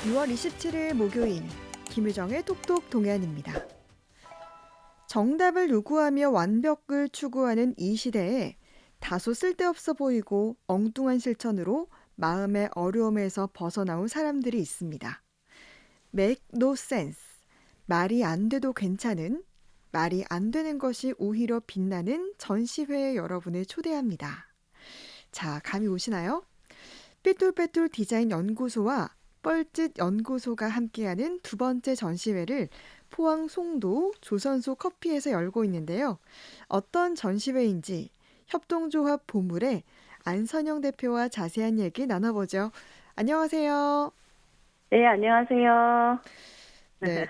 6월 27일 목요일 김유정의 톡톡 동안입니다. 정답을 요구하며 완벽을 추구하는 이 시대에 다소 쓸데없어 보이고 엉뚱한 실천으로 마음의 어려움에서 벗어나온 사람들이 있습니다. Make no sense. 말이 안 돼도 괜찮은, 말이 안 되는 것이 오히려 빛나는 전시회에 여러분을 초대합니다. 자, 감이 오시나요? 삐뚤빼뚤 디자인 연구소와 뻘짓 연구소가 함께하는 두 번째 전시회를 포항 송도 조선소 커피에서 열고 있는데요. 어떤 전시회인지 협동조합 보물의 안선영 대표와 자세한 얘기 나눠보죠. 안녕하세요. 네, 안녕하세요. 네,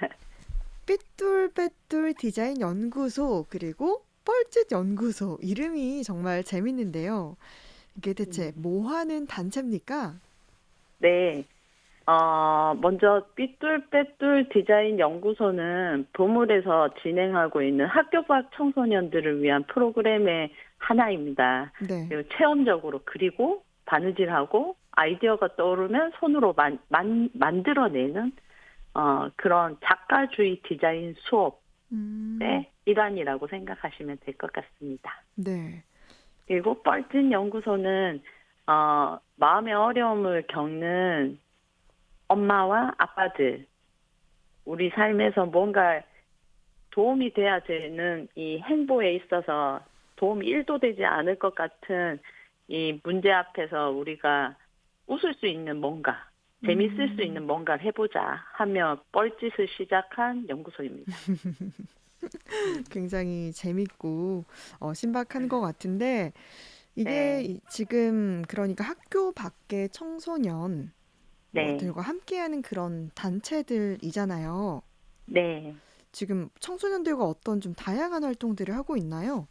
삐뚤빼뚤 디자인 연구소 그리고 뻘짓 연구소 이름이 정말 재밌는데요. 이게 대체 뭐 하는 단체입니까? 네, 먼저 삐뚤빼뚤 디자인 연구소는 보물에서 진행하고 있는 학교 밖 청소년들을 위한 프로그램의 하나입니다. 네. 그리고 체험적으로 그리고 바느질하고 아이디어가 떠오르면 손으로 만들어내는 그런 작가주의 디자인 수업의 음, 일환이라고 생각하시면 될 것 같습니다. 네. 그리고 뻘짓 연구소는 마음의 어려움을 겪는 엄마와 아빠들, 우리 삶에서 뭔가 도움이 돼야 되는 이 행보에 있어서 도움이 1도 되지 않을 것 같은 이 문제 앞에서 우리가 웃을 수 있는 뭔가, 재밌을 수 있는 뭔가를 해보자 하며 뻘짓을 시작한 연구소입니다. 굉장히 재밌고 신박한 것 같은데 이게 네, 지금 그러니까 학교 밖의 청소년 네, 들과 함께하는 그런 단체들이잖아요. 네. 지금 청소년들과 어떤 좀 다양한 활동들을 하고 있나요?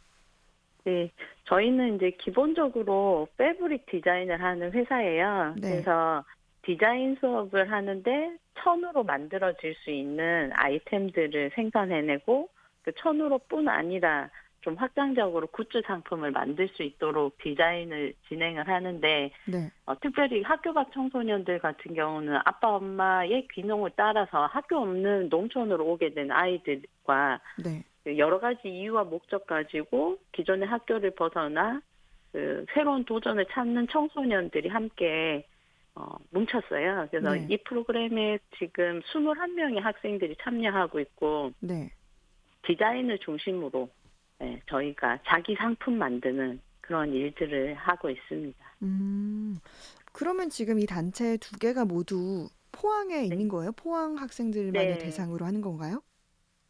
네, 저희는 이제 기본적으로 패브릭 디자인을 하는 회사예요. 네. 그래서 디자인 수업을 하는데 천으로 만들어질 수 있는 아이템들을 생산해내고 그 천으로뿐 아니라 좀 확장적으로 굿즈 상품을 만들 수 있도록 디자인을 진행을 하는데 네. 특별히 학교 밖 청소년들 같은 경우는 아빠 엄마의 귀농을 따라서 학교 없는 농촌으로 오게 된 아이들과 네. 여러 가지 이유와 목적 가지고 기존의 학교를 벗어나 그 새로운 도전을 찾는 청소년들이 함께 뭉쳤어요. 그래서 네. 이 프로그램에 지금 21명의 학생들이 참여하고 있고 네. 디자인을 중심으로 저희가 자기 상품 만드는 그런 일들을 하고 있습니다. 음. 그러면 지금 이 단체 두 개가 모두 포항에 네. 있는 거예요? 포항 학생들만을 네. 대상으로 하는 건가요?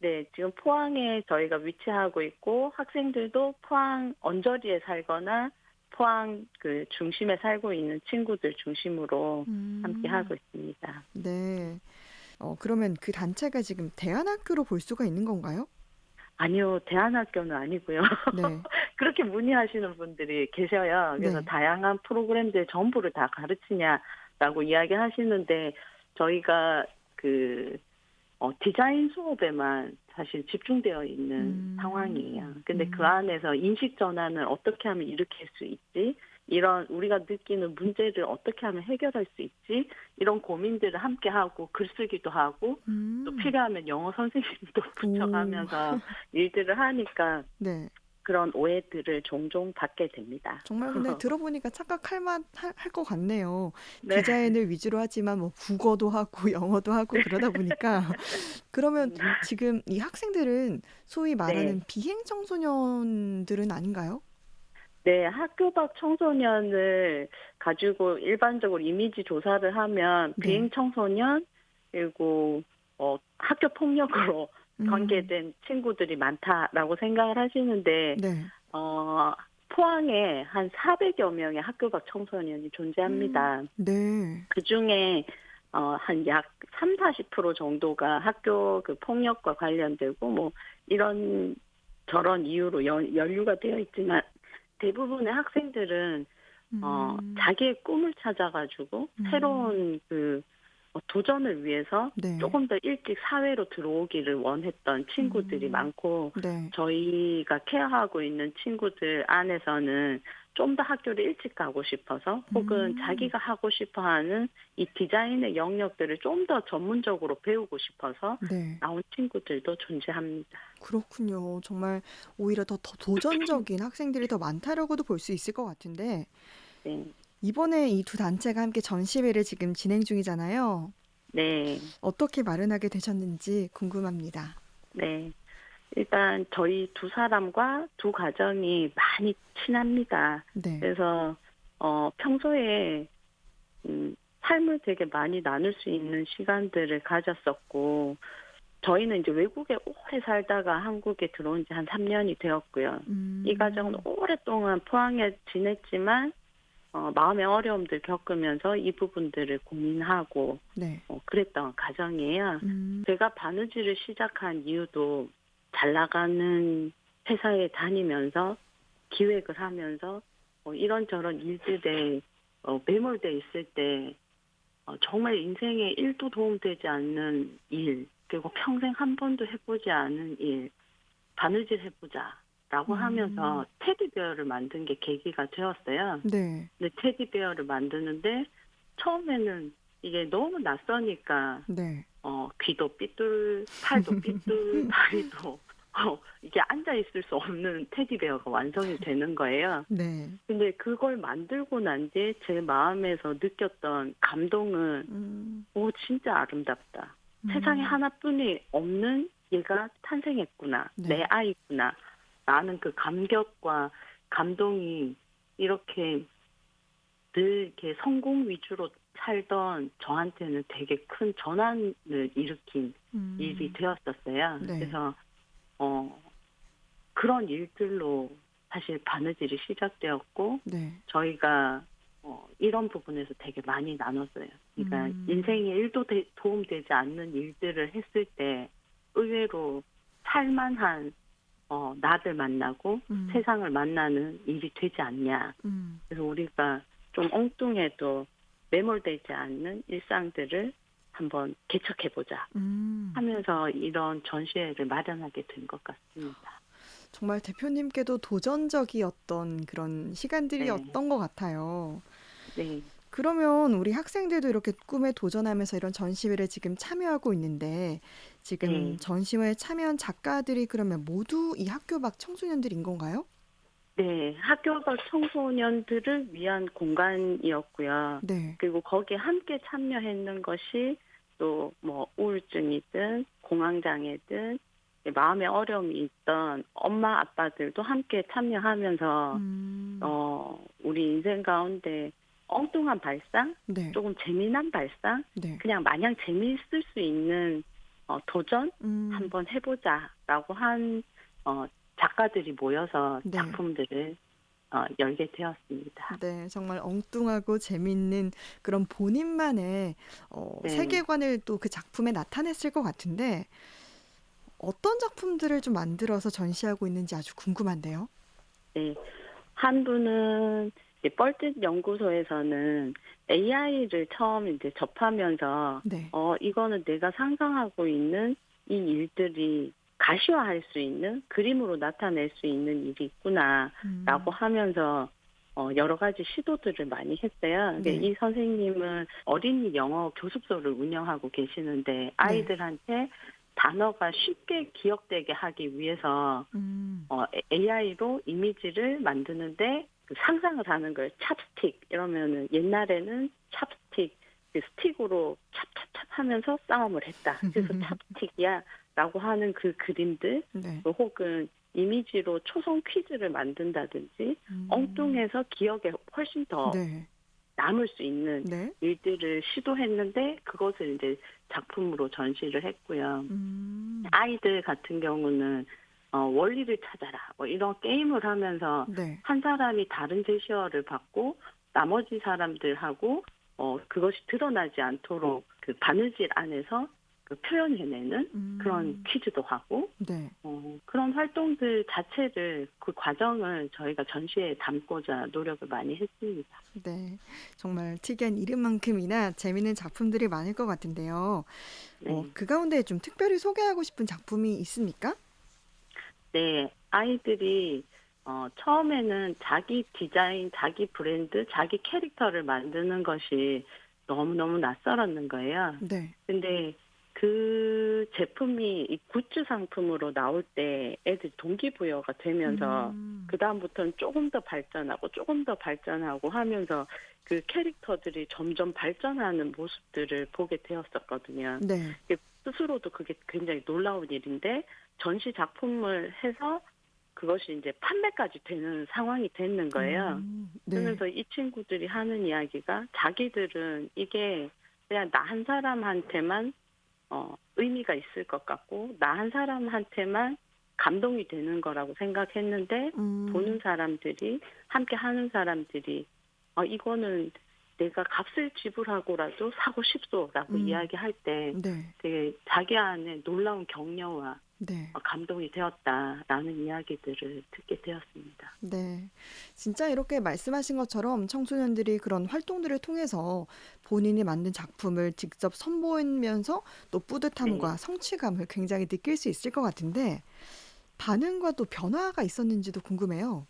네, 지금 포항에 저희가 위치하고 있고 학생들도 포항 언저리에 살거나 포항 그 중심에 살고 있는 친구들 중심으로 함께 음. 하고 있습니다. 네. 그러면 그 단체가 지금 대안학교로 볼 수가 있는 건가요? 아니요, 대안학교는 아니고요. 네. 그렇게 문의하시는 분들이 계셔요. 그래서 네. 다양한 프로그램들 전부를 다 가르치냐라고 이야기하시는데 저희가 그 디자인 수업에만 사실 집중되어 있는 상황이에요. 근데 그 음. 안에서 인식 전환을 어떻게 하면 일으킬 수 있지? 이런 우리가 느끼는 문제를 어떻게 하면 해결할 수 있지? 이런 고민들을 함께 하고 글쓰기도 하고 또 음. 필요하면 영어 선생님도 오. 붙여가면서 일들을 하니까 네. 그런 오해들을 종종 받게 됩니다. 정말 근데 들어보니까 착각할 할 것 같네요. 네. 디자인을 위주로 하지만 뭐 국어도 하고 영어도 하고 그러다 보니까 그러면 음, 지금 이 학생들은 소위 네. 말하는 비행 청소년들은 아닌가요? 네, 학교 밖 청소년을 가지고 일반적으로 이미지 조사를 하면 네. 비행 청소년 그리고 학교 폭력으로 음. 관계된 친구들이 많다라고 생각을 하시는데 네. 포항에 한 400여 명의 학교 밖 청소년이 존재합니다. 네. 그 중에 한 약 3, 40% 정도가 학교 그 폭력과 관련되고 뭐 이런 저런 이유로 연루가 되어 있지만 대부분의 학생들은 음. 자기의 꿈을 찾아가지고 음. 새로운 그 도전을 위해서 네. 조금 더 일찍 사회로 들어오기를 원했던 친구들이 음. 많고 네. 저희가 케어하고 있는 친구들 안에서는 좀 더 학교를 일찍 가고 싶어서 혹은 음. 자기가 하고 싶어 하는 이 디자인의 영역들을 좀 더 전문적으로 배우고 싶어서 네. 나온 친구들도 존재합니다. 그렇군요. 정말 오히려 더 도전적인 학생들이 더 많다라고도 볼 수 있을 것 같은데 네. 이번에 이 두 단체가 함께 전시회를 지금 진행 중이잖아요. 네. 어떻게 마련하게 되셨는지 궁금합니다. 네. 일단 저희 두 사람과 두 가정이 많이 친합니다. 네. 그래서 평소에 삶을 되게 많이 나눌 수 있는 시간들을 가졌었고 저희는 이제 외국에 오래 살다가 한국에 들어온 지 한 3년이 되었고요. 이 가정은 음. 오랫동안 포항에 지냈지만 마음의 어려움들 겪으면서 이 부분들을 고민하고 네. 그랬던 가정이에요. 음. 제가 바느질을 시작한 이유도 잘 나가는 회사에 다니면서 기획을 하면서 이런저런 일들에 매몰돼 있을 때 정말 인생에 1도 도움되지 않는 일, 그리고 평생 한 번도 해보지 않은 일, 바느질 해보자라고 하면서 음. 테디베어를 만든 게 계기가 되었어요. 네. 근데 테디베어를 만드는데 처음에는 이게 너무 낯서니까 네. 귀도 삐뚤, 팔도 삐뚤, 다리도 이게 앉아 있을 수 없는 테디베어가 완성이 되는 거예요. 네. 근데 그걸 만들고 난 뒤에 제 마음에서 느꼈던 감동은 음. 오 진짜 아름답다. 세상에 음. 하나뿐이 없는 얘가 탄생했구나. 내 네. 아이구나. 라는 그 감격과 감동이 이렇게 늘 이렇게 성공 위주로 살던 저한테는 되게 큰 전환을 일으킨 일이 음. 되었었어요. 네. 그래서 어 그런 일들로 사실 바느질이 시작되었고 네. 저희가 이런 부분에서 되게 많이 나눴어요. 그러니까 음. 인생에 1도 도움되지 않는 일들을 했을 때 의외로 살만한 나를 만나고 음. 세상을 만나는 일이 되지 않냐. 음. 그래서 우리가 좀 엉뚱해도 매몰되지 않는 일상들을 한번 개척해보자 음. 하면서 이런 전시회를 마련하게 된 것 같습니다. 정말 대표님께도 도전적이었던 그런 네, 시간들이었던 것 같아요. 네, 그러면 우리 학생들도 이렇게 꿈에 도전하면서 이런 전시회를 지금 참여하고 있는데 지금 네, 전시회에 참여한 작가들이 그러면 모두 이 학교 밖 청소년들인 건가요? 네. 학교 밖 청소년들을 위한 공간이었고요. 네. 그리고 거기에 함께 참여했는 것이 또 뭐 우울증이든 공황장애든 마음의 어려움이 있던 엄마 아빠들도 함께 참여하면서 음. 우리 인생 가운데 엉뚱한 발상, 네. 조금 재미난 발상, 네. 그냥 마냥 재미있을 수 있는 도전 음. 한번 해보자라고 한 어, 작가들이 모여서 네. 작품들을 열게 되었습니다. 네. 정말 엉뚱하고 재밌는 그런 본인만의 네, 세계관을 또 그 작품에 나타냈을 것 같은데 어떤 작품들을 좀 만들어서 전시하고 있는지 아주 궁금한데요. 네. 한 분은 이제 뻘짓 연구소에서는 AI를 처음 이제 접하면서 네. 이거는 내가 상상하고 있는 이 일들이 가시화할 수 있는 그림으로 나타낼 수 있는 일이 있구나라고 음. 하면서 여러 가지 시도들을 많이 했어요. 근데 네. 이 선생님은 어린이 영어 교습소를 운영하고 계시는데 네. 아이들한테 단어가 쉽게 기억되게 하기 위해서 음. AI로 이미지를 만드는데 그 상상을 하는 거예요. 찹스틱 이러면은 옛날에는 찹스틱 그 스틱으로 찹찹찹 하면서 싸움을 했다. 그래서 찹스틱이야라고 하는 그 그림들 네. 또 혹은 이미지로 초성 퀴즈를 만든다든지 음. 엉뚱해서 기억에 훨씬 더 네. 남을 수 있는 네. 일들을 시도했는데 그것을 이제 작품으로 전시를 했고요. 음. 아이들 같은 경우는 원리를 찾아라 뭐 이런 게임을 하면서 네. 한 사람이 다른 제시어를 받고 나머지 사람들하고 그것이 드러나지 않도록 그 바느질 안에서 그 표현해내는 그런 음. 퀴즈도 하고 네. 그런 활동들 자체를 그 과정을 저희가 전시회에 담고자 노력을 많이 했습니다. 네. 정말 특이한 이름만큼이나 재미있는 작품들이 많을 것 같은데요. 네. 그 가운데 좀 특별히 소개하고 싶은 작품이 있습니까? 네, 아이들이 처음에는 자기 디자인, 자기 브랜드, 자기 캐릭터를 만드는 것이 너무너무 낯설었는 거예요. 네. 근데 그 제품이 이 굿즈 상품으로 나올 때 애들이 동기부여가 되면서 음. 그다음부터는 조금 더 발전하고 조금 더 발전하고 하면서 그 캐릭터들이 점점 발전하는 모습들을 보게 되었었거든요. 네. 스스로도 그게 굉장히 놀라운 일인데 전시 작품을 해서 그것이 이제 판매까지 되는 상황이 됐는 거예요. 네. 그러면서 이 친구들이 하는 이야기가 자기들은 이게 그냥 나 한 사람한테만 의미가 있을 것 같고 나 한 사람한테만 감동이 되는 거라고 생각했는데 보는 음. 사람들이 함께 하는 사람들이 이거는 내가 값을 지불하고라도 사고 싶소라고 음. 이야기할 때 네. 되게 자기 안에 놀라운 격려와 네. 감동이 되었다라는 이야기들을 듣게 되었습니다. 네. 진짜 이렇게 말씀하신 것처럼 청소년들이 그런 활동들을 통해서 본인이 만든 작품을 직접 선보이면서 또 네. 뿌듯함과 성취감을 굉장히 느낄 수 있을 것 같은데 반응과 또 변화가 있었는지도 궁금해요.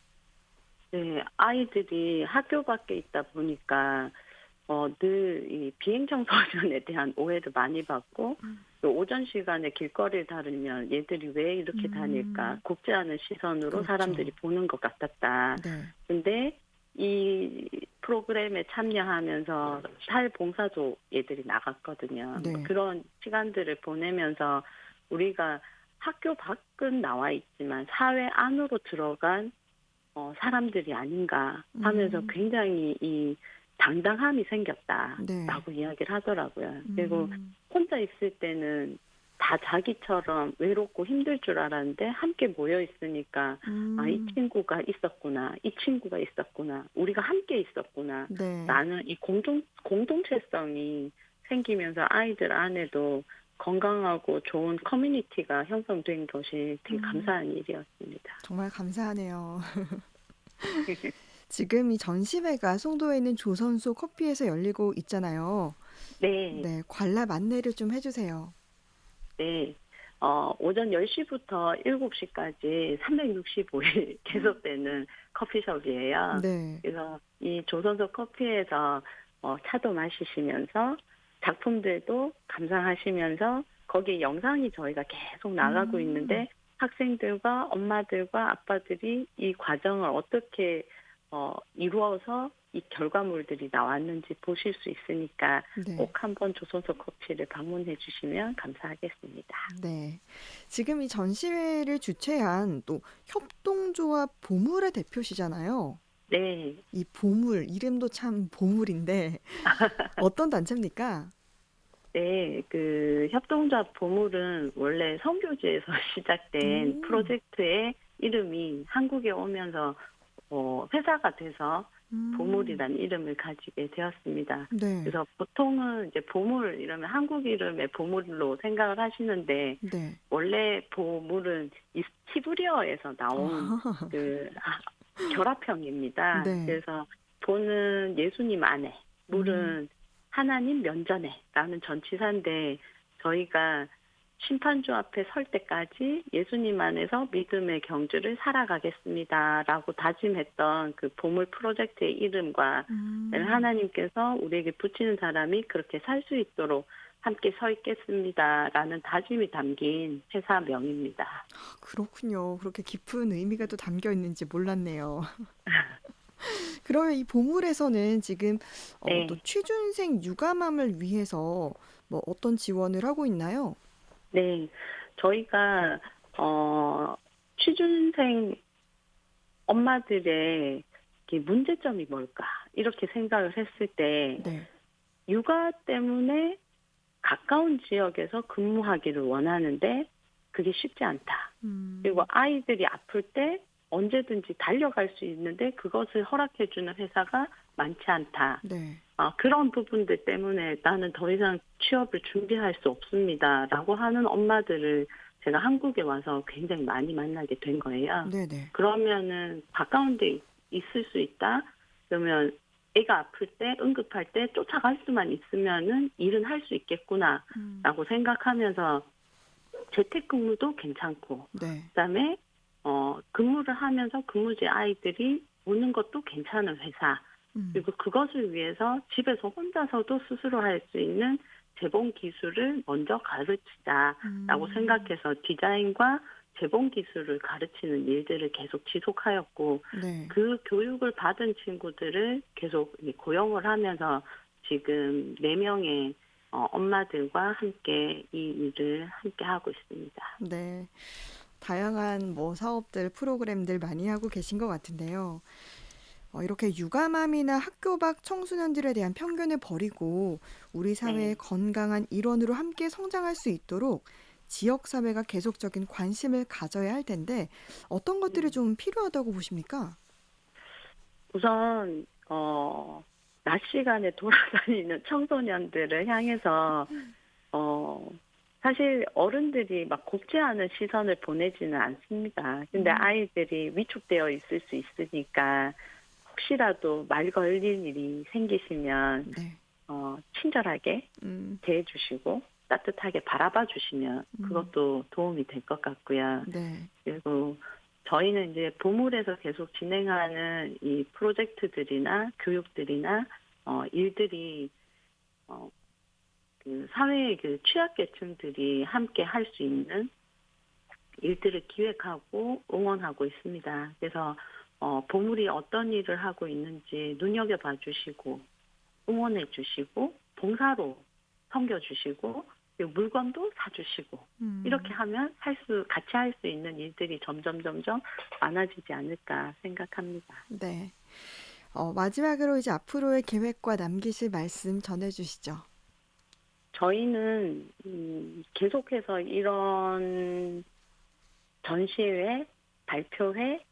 네, 아이들이 학교 밖에 있다 보니까 늘 이 비행 청소년에 대한 오해를 많이 받고 또 오전 시간에 길거리를 다니면 얘들이 왜 이렇게 다닐까 음. 국제하는 시선으로 사람들이 그렇죠. 보는 것 같았다. 네. 근데 이 프로그램에 참여하면서 사회봉사도 얘들이 나갔거든요. 뭐 네. 그런 시간들을 보내면서 우리가 학교 밖은 나와 있지만 사회 안으로 들어간 사람들이 아닌가 하면서 음. 굉장히 이 당당함이 네. 생겼다라고 이야기를 하더라고요. 그리고 음. 혼자 있을 때는 다 자기처럼 외롭고 힘들 줄 알았는데 함께 모여 있으니까 이 음. 친구가 있었구나, 이 친구가 있었구나, 우리가 함께 있었구나. 네. 나는 이 공동체성이 생기면서 아이들 안에도 건강하고 좋은 커뮤니티가 형성된 것이 되게 음. 감사한 일이었습니다. 정말 감사하네요. 지금 이 전시회가 송도에 있는 조선소 커피에서 열리고 있잖아요. 네. 네, 관람 안내를 좀 해주세요. 네. 오전 10시부터 7시까지 365일 계속되는 커피숍이에요. 네. 그래서 이 조선소 커피에서 차도 마시시면서 작품들도 감상하시면서 거기에 영상이 저희가 계속 나가고 음. 있는데 학생들과 엄마들과 아빠들이 이 과정을 어떻게 이루어서 이 결과물들이 나왔는지 보실 수 있으니까 네. 꼭 한번 조선소 커피를 방문해 주시면 감사하겠습니다. 네. 지금 이 전시회를 주최한 또 협동조합 보물의 대표시잖아요. 네. 이 보물, 이름도 참 보물인데 어떤 단체입니까? 네. 그 협동조합 보물은 원래 선교지에서 시작된 오. 프로젝트의 이름이 한국에 오면서 회사가 돼서 음. 보물이라는 이름을 가지게 되었습니다. 네. 그래서 보통은 이제 보물 이러면 한국 이름의 보물로 생각을 하시는데 네. 원래 보물은 이 히브리어에서 나온 그 결합형입니다. 네. 그래서 보는 예수님 안에, 음. 물은 하나님 면전에라는 전치사인데 저희가 심판주 앞에 설 때까지 예수님 안에서 믿음의 경주를 살아가겠습니다라고 다짐했던 그 보물 프로젝트의 이름과 그다음에 음. 하나님께서 우리에게 붙이는 사람이 그렇게 살 수 있도록 함께 서 있겠습니다라는 다짐이 담긴 회사명입니다. 그렇군요. 그렇게 깊은 의미가 또 담겨 있는지 몰랐네요. 그러면 이 보물에서는 지금 또 네. 취준생 육아맘을 위해서 뭐 어떤 지원을 하고 있나요? 네. 저희가 취준생 엄마들의 이게 문제점이 뭘까? 이렇게 생각을 했을 때 네. 육아 때문에 가까운 지역에서 근무하기를 원하는데 그게 쉽지 않다. 그리고 음. 아이들이 아플 때 언제든지 달려갈 수 있는데 그것을 허락해 주는 회사가 많지 않다. 네. 그런 부분들 때문에 나는 더 이상 취업을 준비할 수 없습니다라고 하는 엄마들을 제가 한국에 와서 굉장히 많이 만나게 된 거예요. 네네. 그러면은 가까운 데 있을 수 있다? 그러면 애가 아플 때, 응급할 때 쫓아갈 수만 있으면은 일은 할 수 음. 있겠구나라고 생각하면서 재택근무도 괜찮고, 네. 그다음에 근무를 하면서 근무지 아이들이 오는 것도 괜찮은 회사, 음. 그리고 그것을 위해서 집에서 혼자서도 스스로 할 수 있는 재봉 기술을 먼저 가르치자라고 음. 생각해서 디자인과 재봉 기술을 가르치는 일들을 계속 지속하였고, 네. 그 교육을 받은 친구들을 계속 이 고용을 하면서 지금 4명의 엄마들과 함께 이 일을 함께 하고 있습니다. 네. 다양한 뭐 사업들, 프로그램들 많이 하고 계신 것 같은데요. 이렇게 육아맘이나 학교 밖 청소년들에 대한 편견을 버리고 우리 사회의 네. 건강한 일원으로 함께 성장할 수 있도록 지역 사회가 계속적인 관심을 가져야 할 텐데 어떤 것들이 음. 좀 필요하다고 보십니까? 우선 낮 시간에 돌아다니는 청소년들을 향해서 어 사실 어른들이 막 곱지 않은 시선을 보내지는 않습니다. 근데 음. 아이들이 위축되어 있을 수 있으니까 혹시라도 말 걸릴 일이 생기시면 네. 친절하게 음. 대해 주시고 따뜻하게 바라봐 주시면 음. 그것도 도움이 될 것 같고요. 네. 그리고 저희는 이제 보물에서 계속 진행하는 이 프로젝트들이나 교육들이나 일들이 어 그 사회의 그 취약계층들이 함께 할 수 있는 일들을 기획하고 응원하고 있습니다. 그래서 보물이 어떤 일을 하고 있는지 눈여겨봐 주시고 응원해 주시고 봉사로 섬겨 주시고 그리고 물건도 사 주시고 이렇게 음. 하면 같이 할 수 있는 일들이 점점 많아지지 않을까 생각합니다. 네. 마지막으로 이제 앞으로의 계획과 남기실 말씀 전해 주시죠. 저희는 계속해서 이런 전시회, 발표회,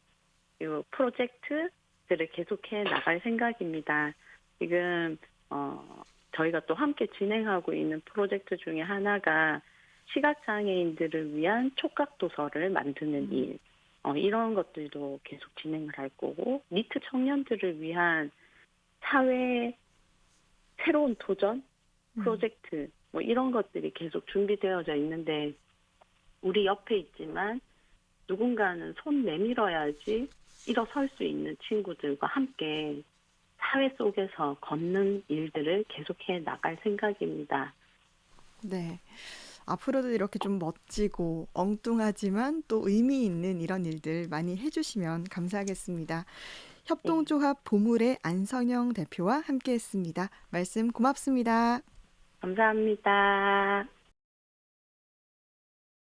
그리고 프로젝트들을 계속해 나갈 생각입니다. 지금 저희가 또 함께 진행하고 있는 프로젝트 중에 하나가 시각장애인들을 위한 촉각 도서를 만드는 음. 일, 이런 것들도 계속 진행을 할 거고, 니트 청년들을 위한 사회 새로운 도전 음. 프로젝트, 뭐 이런 것들이 계속 준비되어져 있는데, 우리 옆에 있지만 누군가는 손 내밀어야지 일어설 수 있는 친구들과 함께 사회 속에서 걷는 일들을 계속해 나갈 생각입니다. 네. 앞으로도 이렇게 좀 멋지고 엉뚱하지만 또 의미 있는 이런 일들 많이 해주시면 감사하겠습니다. 네, 협동조합 보물의 안성영 대표와 함께했습니다. 말씀 고맙습니다. 감사합니다.